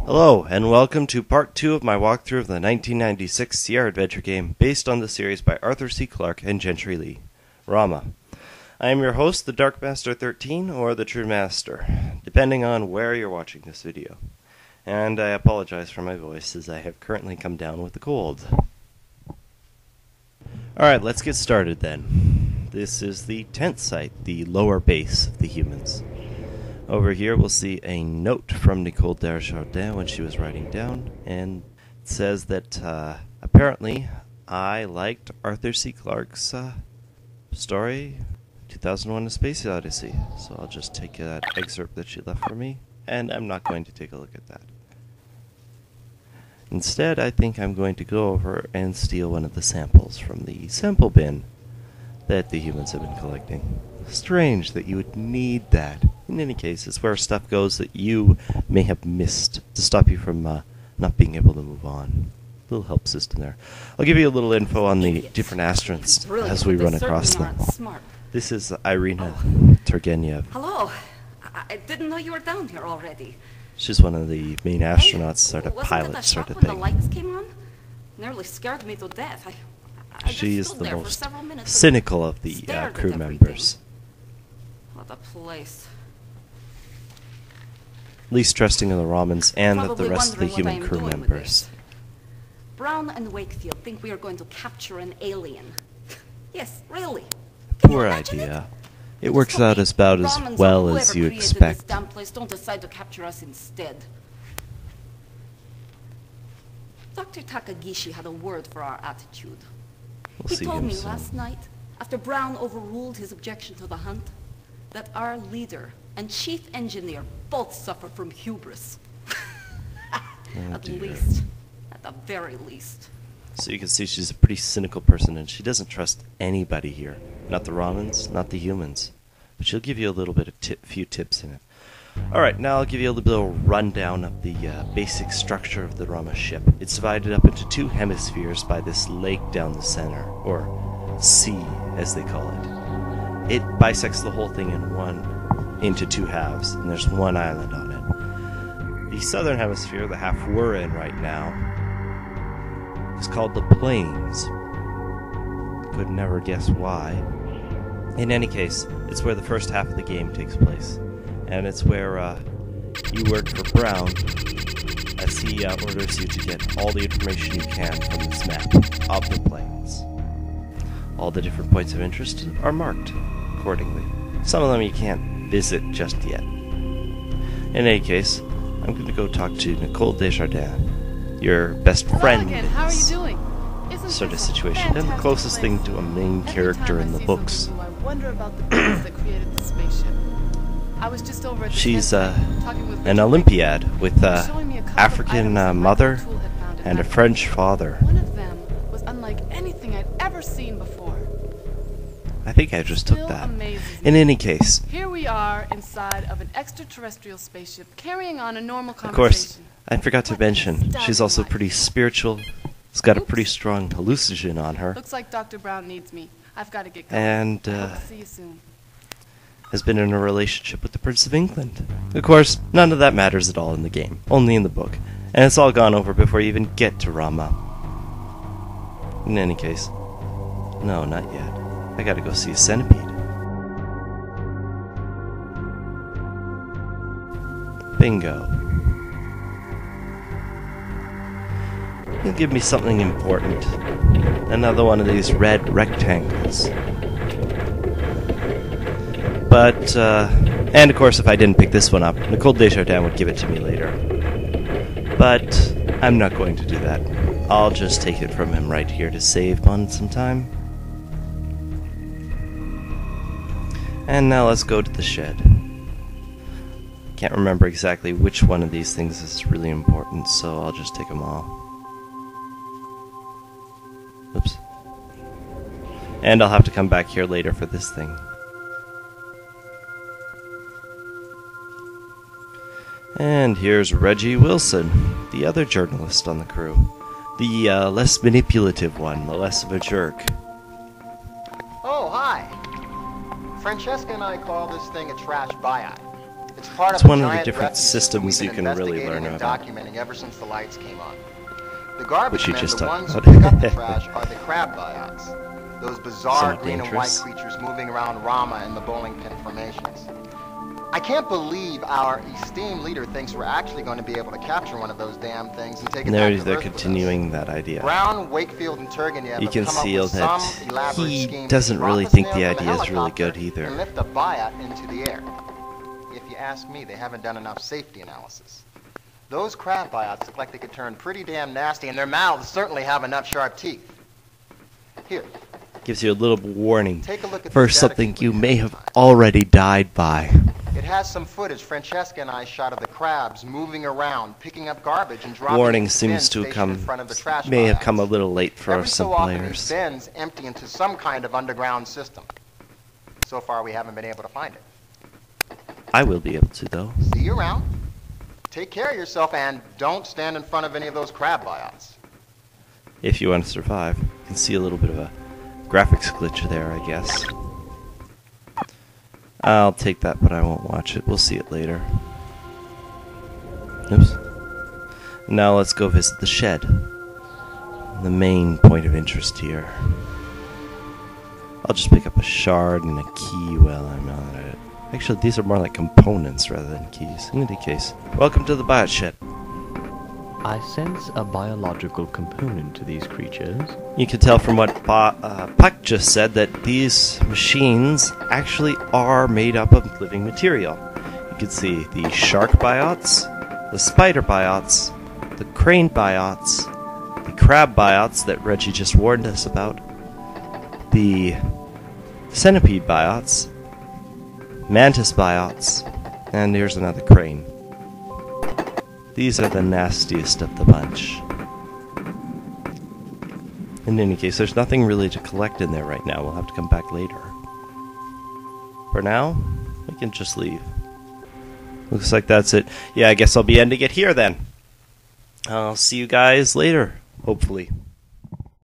Hello, and welcome to part 2 of my walkthrough of the 1996 Sierra adventure game based on the series by Arthur C. Clarke and Gentry Lee, Rama. I am your host, the Dark Master 13, or the True Master, depending on where you're watching this video. And I apologize for my voice, as I have currently come down with a cold. Alright, let's get started then. This is the tent site, the lower base of the humans. Over here we'll see a note from Nicole Desjardins when she was writing down, and it says that apparently I liked Arthur C. Clarke's story, 2001: A Space Odyssey. So I'll just take that excerpt that she left for me, and I'm not going to take a look at that. Instead, I think I'm going to go over and steal one of the samples from the sample bin that the humans have been collecting. Strange that you would need that. In any case, it's where stuff goes that you may have missed to stop you from not being able to move on. Little help system there. I'll give you a little info on the different astronauts as we run across them. This is Irina Turgenev. Hello. I didn't know you were down here already. She's one of the main astronauts, sort of pilot sort of thing. When the lights came on? Nearly scared me to death. She is the most cynical of the crew members. What a place. Least trusting of the Ramans and of the rest of the human crew members. Brown and Wakefield think we are going to capture an alien. Yes, really. Poor idea. It works out about as well as you expect. This damn place don't decide to capture us instead. Dr. Takagishi had a word for our attitude. He told me last night, after Brown overruled his objection to the hunt, that our leader and chief engineer both suffer from hubris. At the very least. So you can see she's a pretty cynical person, and she doesn't trust anybody here. Not the Ramans, not the humans. But she'll give you a little bit of few tips in it. Alright, now I'll give you a little rundown of the basic structure of the Rama ship. It's divided up into two hemispheres by this lake down the center, or sea, as they call it. It bisects the whole thing into two halves, and there's one island on it. The southern hemisphere, the half we're in right now, is called the Plains. Could never guess why. In any case, it's where the first half of the game takes place. And it's where you work for Brown, as he orders you to get all the information you can from this map of the Plains. All the different points of interest are marked accordingly. Some of them you can't visit just yet. In any case, I'm going to go talk to Nicole Desjardins, your best friend in How are you this doing? sort of situation, and the closest thing to a main character in the books. I wonder about the beings that created the spaceship. I was just over at the She's talking with an Olympiad with an African mother and a French father. One of them was unlike anything I'd ever seen before. I think I just took that. In any case, Here we are inside of an extraterrestrial spaceship carrying on a normal of conversation. course, I forgot to mention, she's also pretty spiritual. She's got a pretty strong hallucinogen on her. Looks like Dr. Brown needs me. I've got to get going. And I'll see you soon. has been in a relationship with the Prince of England. Of course, none of that matters at all in the game, only in the book. And it's all gone over before you even get to Rama. In any case, no, not yet. I gotta go see a centipede. Bingo. He'll give me something important. Another one of these red rectangles. But, and of course if I didn't pick this one up, Nicole Desjardins would give it to me later. But I'm not going to do that. I'll just take it from him right here to save on some time. And now let's go to the shed. Can't remember exactly which one of these things is really important, so I'll just take them all. Oops. And I'll have to come back here later for this thing. And here's Reggie Wilson, the other journalist on the crew. The less manipulative one, the less of a jerk. Oh, hi. Francesca and I call this thing a trash buyout. It's part It's of one a of the giant different rescue system systems you we've can been really investigating learn and about. documenting ever since the lights came on. The garbage Which you men, just the talked ones who about. pick up the trash, are the crab biots. Those bizarre Somewhat green dangerous. and white creatures moving around Rama and the bowling pin formations. I can't believe our esteemed leader thinks we're actually going to be able to capture one of those damn things and take it And back there to they're Earth with us. continuing that idea. Brown, Wakefield, and Turgenev You have can come up see with that some elaborate he scheme doesn't to really drop a think the snail from a idea is really good helicopter either. and lift a biot into the air. If you ask me, they haven't done enough safety analysis. Those crab biots look like they could turn pretty damn nasty, and their mouths certainly have enough sharp teeth. Here, Gives you a little warning take a look at for this something data you sheet may we have have. already died by. It has some footage Francesca and I shot of the crabs moving around, picking up garbage and dropping Warning into seems bins to have stationed come, in front of the trash may have biots. come a little late for Every some so often, these players. bins empty into some kind of underground system. So far, we haven't been able to find it. I will be able to, though. See you around. Take care of yourself, and don't stand in front of any of those crab biots. If you want to survive. You can see a little bit of a graphics glitch there, I guess. I'll take that, but I won't watch it. We'll see it later. Oops. Now let's go visit the shed. The main point of interest here. I'll just pick up a shard and a key while I'm on it. Actually, these are more like components rather than keys. In any case, welcome to the Biot Shed. I sense a biological component to these creatures. You can tell from what Puck just said that these machines actually are made up of living material. You can see the shark biots, the spider biots, the crane biots, the crab biots that Reggie just warned us about, the centipede biots, mantis biots, and here's another crane. These are the nastiest of the bunch. In any case, there's nothing really to collect in there right now. We'll have to come back later. For now, we can just leave. Looks like that's it. Yeah, I guess I'll be ending it here then. I'll see you guys later, hopefully.